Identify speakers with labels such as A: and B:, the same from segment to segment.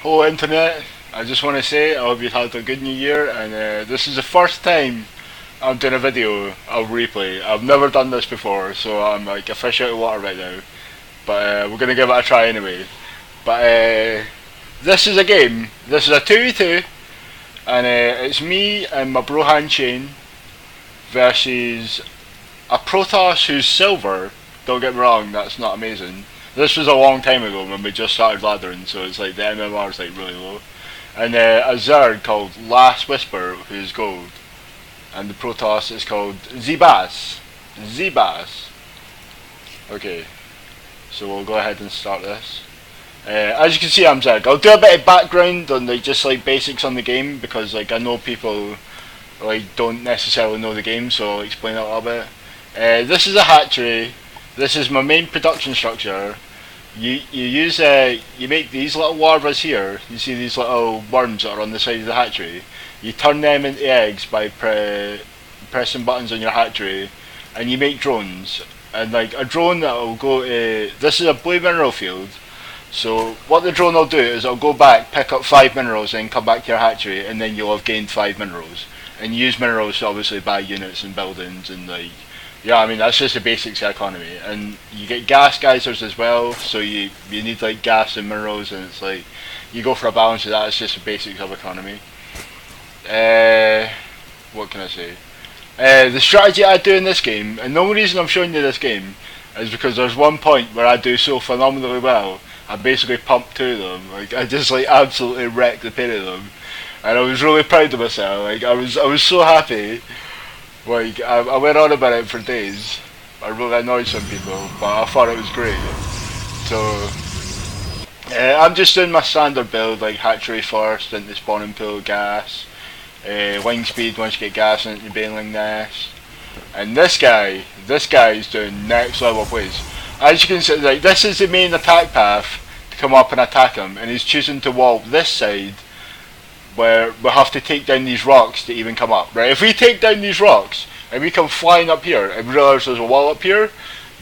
A: Hello internet, I just want to say I hope you had a good new year, and this is the first time I'm doing a video of replay. I've never done this before, so I'm like a fish out of water right now, but we're going to give it a try anyway. But this is a game, this is a 2v2, and it's me and my bro Shane versus a Protoss who's silver. Don't get me wrong, that's not amazing. This was a long time ago when we just started laddering, so it's like the MMR is like really low. And a Zerg called Last Whisper, who's gold. And the Protoss is called Zebas. Zebas. Okay, so we'll go ahead and start this. As you can see, I'm Zerg. I'll do a bit of background on like just like basics on the game, because like I know people like don't necessarily know the game, so I'll explain it a little bit. This is a hatchery. This is my main production structure. You make these little larvas here. You see these little worms that are on the side of the hatchery. You turn them into eggs by pressing buttons on your hatchery, and you make drones. And like a drone that will go to, this is a blue mineral field. So what the drone will do is it'll go back, pick up 5 minerals, and come back to your hatchery, and then you'll have gained 5 minerals. And use minerals to obviously buy units and buildings and like. Yeah, I mean that's just the basics of economy, and you get gas geysers as well. So you need like gas and minerals, and it's like you go for a balance of that. It's just the basics of economy. What can I say? The strategy I do in this game, and the only reason I'm showing you this game, is because there's one point where I do so phenomenally well. I basically pump 2 of them. Like I just like absolutely wreck the pair of them, and I was really proud of myself. Like I was so happy. Like, I went on about it for days. I really annoyed some people, but I thought it was great. So, I'm just doing my standard build, like hatchery first, into spawning pool, gas, wing speed once you get gas into the bainling nest. And this guy is doing next level plays. As you can see, like, this is the main attack path to come up and attack him, and he's choosing to wall this side, where we have to take down these rocks to even come up, right? If we take down these rocks and we come flying up here and realise there's a wall up here,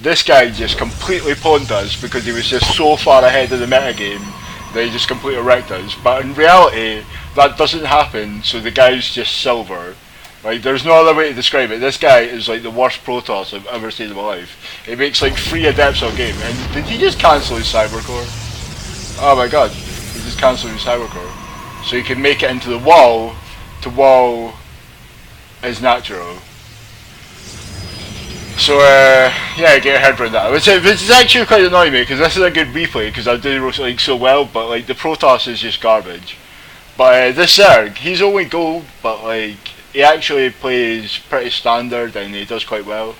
A: this guy just completely pwned us because he was just so far ahead of the metagame that he just completely wrecked us. But in reality, that doesn't happen, so the guy's just silver. Right? There's no other way to describe it. This guy is like the worst Protoss I've ever seen in my life. He makes like 3 adepts a game. And did he just cancel his cybercore? Oh my god, he just cancelled his cybercore. So you can make it into the wall to wall is natural. So yeah, get your head around that. Which is actually quite annoying me, because this is a good replay because I do like so well, but like the Protoss is just garbage. But this Zerg, he's only gold, but like he actually plays pretty standard and he does quite well.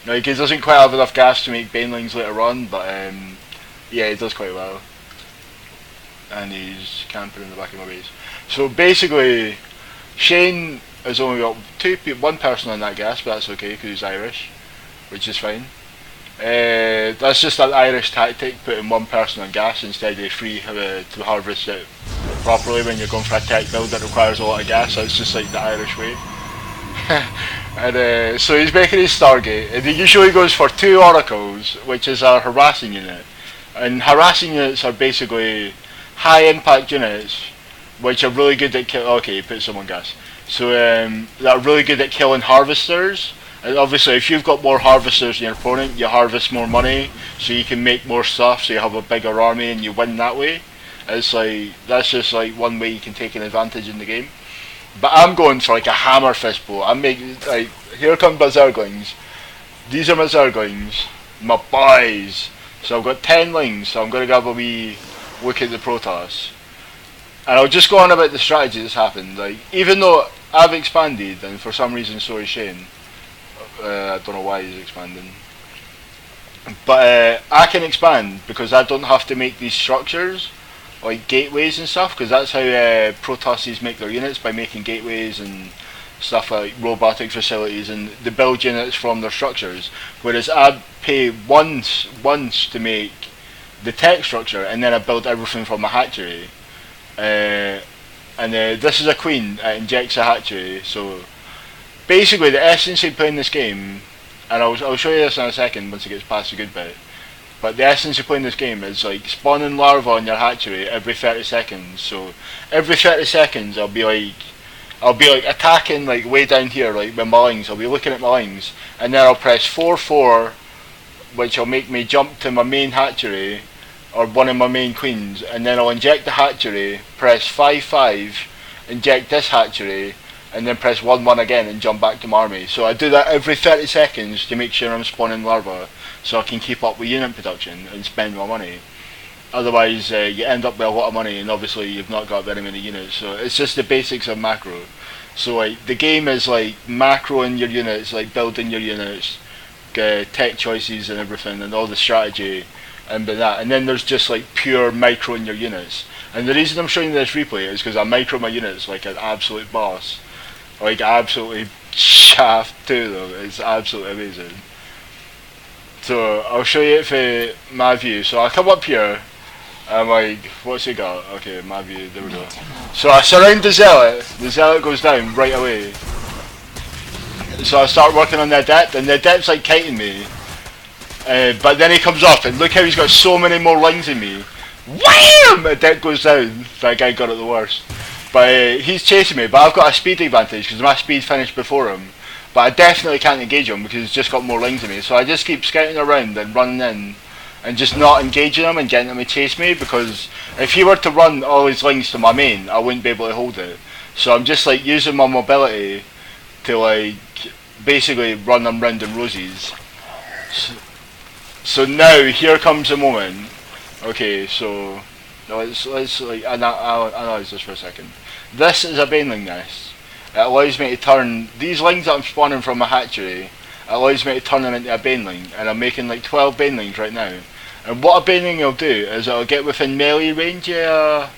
A: Like he doesn't quite have enough gas to make bainlings later on, but yeah, he does quite well. And he's camping in the back of my base. So basically, Shane has only got one person on that gas, but that's okay because he's Irish, which is fine. That's just an Irish tactic, putting one person on gas instead of 3 to harvest it properly when you're going for a tech build that requires a lot of gas. That's just like the Irish way. And so he's making his Stargate, and he usually goes for 2 oracles, which is a harassing unit. And harassing units are basically high impact units which are really good at okay, put some on gas. So they're really good at killing harvesters. And obviously if you've got more harvesters than your opponent, you harvest more money, so you can make more stuff, so you have a bigger army and you win that way. It's like, that's just like one way you can take an advantage in the game. But I'm going for like a hammer fist blow. I'm making, like, here come my Zerglings. These are my Zerglings, my boys. So I've got 10 lings, so I'm going to have a wee look at the Protoss. And I'll just go on about the strategy that's happened. Like, even though I've expanded, and for some reason so is Shane. I don't know why he's expanding. But I can expand because I don't have to make these structures, like gateways and stuff, because that's how Protosses make their units, by making gateways and stuff like robotic facilities, and they build units from their structures. Whereas I pay once to make the tech structure, and then I build everything from a hatchery. And this is a queen that injects a hatchery. So basically the essence of playing this game, and I'll show you this in a second once it gets past the good bit, But the essence of playing this game is like spawning larvae on your hatchery every 30 seconds. So every 30 seconds I'll be like attacking like way down here, like with my lings. I'll be looking at my lings, and then I'll press 4-4, which will make me jump to my main hatchery or one of my main queens, and then I'll inject the hatchery, press 5-5, inject this hatchery, and then press 1-1 again and jump back to my army. So I do that every 30 seconds to make sure I'm spawning larvae, so I can keep up with unit production and spend my money. Otherwise, you end up with a lot of money, and obviously you've not got very many units. So it's just the basics of macro. So like the game is like macroing your units, like building your units, tech choices and everything, and all the strategy, and that. And then there's just like pure microing your units. And the reason I'm showing you this replay is because I micro my units like an absolute boss, like absolutely shaft to them. It's absolutely amazing. So I'll show you it for my view. So I come up here. I'm like, what's he got? Okay, my view, there we go. So I surround the zealot goes down right away. So I start working on the adept, and the adept's like kiting me. But then he comes up, and look how he's got so many more lines than me. Wham! Adept goes down. That guy got it the worst. But he's chasing me, but I've got a speed advantage, because my speed finished before him. But I definitely can't engage him, because he's just got more lines than me. So I just keep scouting around and running in, and just not engaging him and getting him to chase me, because if he were to run all his lings to my main, I wouldn't be able to hold it. So I'm just like using my mobility to like basically run them round in roses. So now here comes the moment. Okay, so let's like analyze this for a second. This is a bainling nest. It allows me to turn these lings that I'm spawning from my hatchery. It allows me to turn them into a bainling, and I'm making like 12 bainlings right now. And what a bainling will do is it'll get within melee range of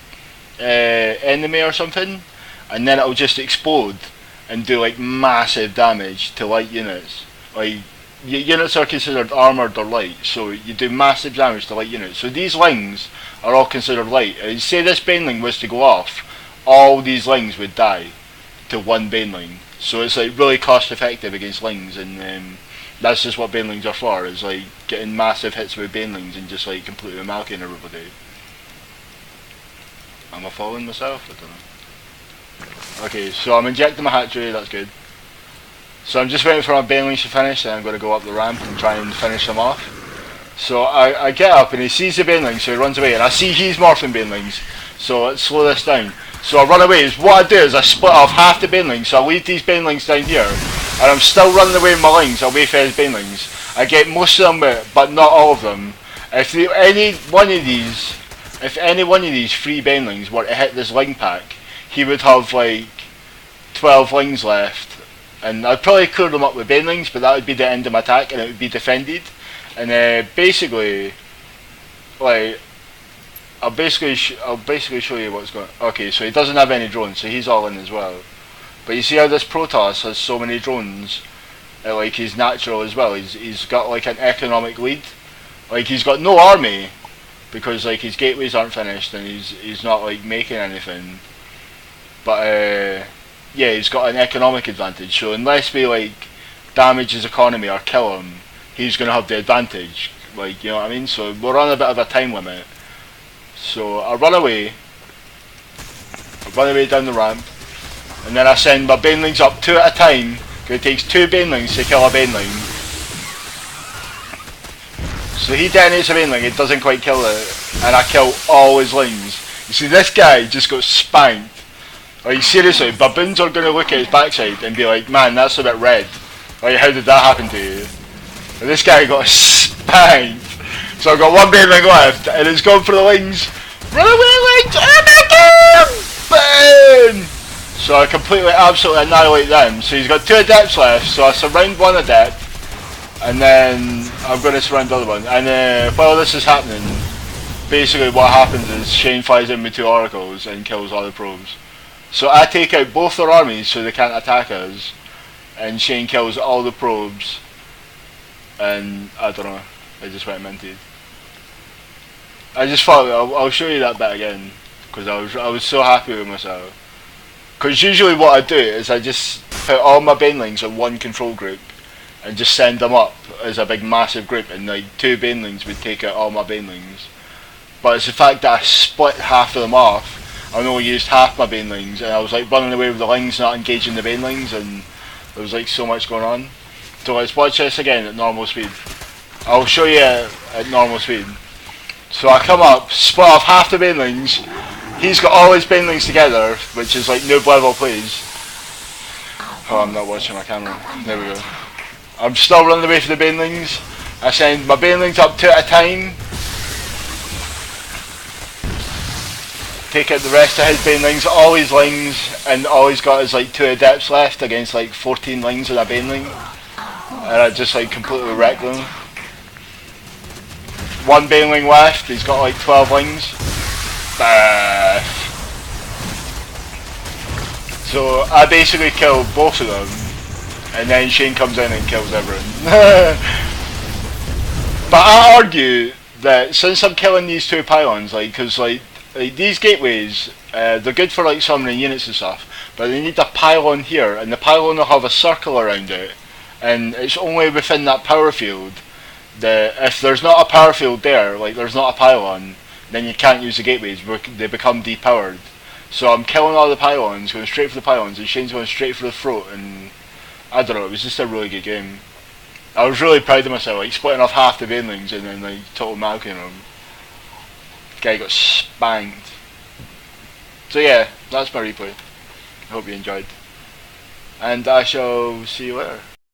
A: enemy or something, and then it'll just explode and do like massive damage to light units. Like units are considered armoured or light, so you do massive damage to light units. So these lings are all considered light. Say this bainling was to go off, all these lings would die to one bainling. So it's like really cost effective against lings, and that's just what bainlings are for, is like getting massive hits with bainlings and just like completely malking everybody. Am I following myself? I don't know. Okay, so I'm injecting my hatchery, that's good. So I'm just waiting for my bainlings to finish, and I'm going to go up the ramp and try and finish them off. So I get up, and he sees the bainling, so he runs away, and I see he's morphing bainlings, so let's slow this down. So I run away. What I do is I split off half the bainlings, so I leave these bainlings down here, and I'm still running away with my lings away from his bainlings. I get most of them, but not all of them. If any one of these free bainlings were to hit this ling pack, he would have like 12 lings left, and I'd probably clear them up with bainlings, but that would be the end of my attack, and it would be defended. And basically, like, I'll basically show you what's going on. Okay, so he doesn't have any drones, so he's all in as well. But you see how this Protoss has so many drones? Like, he's natural as well. He's got like an economic lead. Like, he's got no army because like his gateways aren't finished, and he's not like making anything. But yeah, he's got an economic advantage. So unless we like damage his economy or kill him, he's gonna have the advantage. Like, you know what I mean? So we're on a bit of a time limit. So I run away down the ramp, and then I send my bainlings up 2 at a time, because it takes 2 bainlings to kill a bainling. So he detonates a bainling, it doesn't quite kill it, and I kill all his lings. You see, this guy just got spanked. Like, seriously, baboons are going to look at his backside and be like, man, that's a bit red. Like, how did that happen to you? And this guy got spanked. So I've got 1 bainling left, and it's gone for the lings. Run away, lings! Oh my god! Bang! So I completely, absolutely annihilate them. So he's got 2 adepts left, so I surround 1 adept, and then I'm going to surround the other one. And while this is happening, basically what happens is Shane flies in with 2 oracles and kills all the probes. So I take out both their armies so they can't attack us, and Shane kills all the probes, and I don't know, I just went minted. I just thought I'll show you that bit again, because I was so happy with myself. Because usually what I do is I just put all my bainlings in 1 control group, and just send them up as a big massive group, and like 2 bainlings would take out all my bainlings. But it's the fact that I split half of them off. I only used half my bainlings, and I was like running away with the lings, not engaging the bainlings, and there was like so much going on. So let's watch this again at normal speed. I'll show you at normal speed. So I come up, split off half the bainlings. He's got all his bainlings together, which is like noob level plays. Oh, I'm not watching my camera. There we go. I'm still running away for the bainlings. I send my bainlings up 2 at a time. Take out the rest of his bainlings, all his lings, and all he's got is like 2 adepts left against like 14 lings and a bainling. And I just like completely wreck them. 1 bainling left, he's got like 12 lings. So I basically killed both of them, and then Shane comes in and kills everyone. But I argue that since I'm killing these 2 pylons, like, because like these gateways, they're good for like summoning units and stuff, but they need a pylon here, and the pylon will have a circle around it, and it's only within that power field that if there's not a power field there, like there's not a pylon, then you can't use the gateways, they become depowered. So I'm killing all the pylons, going straight for the pylons, and Shane's going straight for the throat, and I don't know, it was just a really good game. I was really proud of myself, like splitting off half the bainlings and then like total malking them. Guy got spanked. So yeah, that's my replay. I hope you enjoyed. And I shall see you later.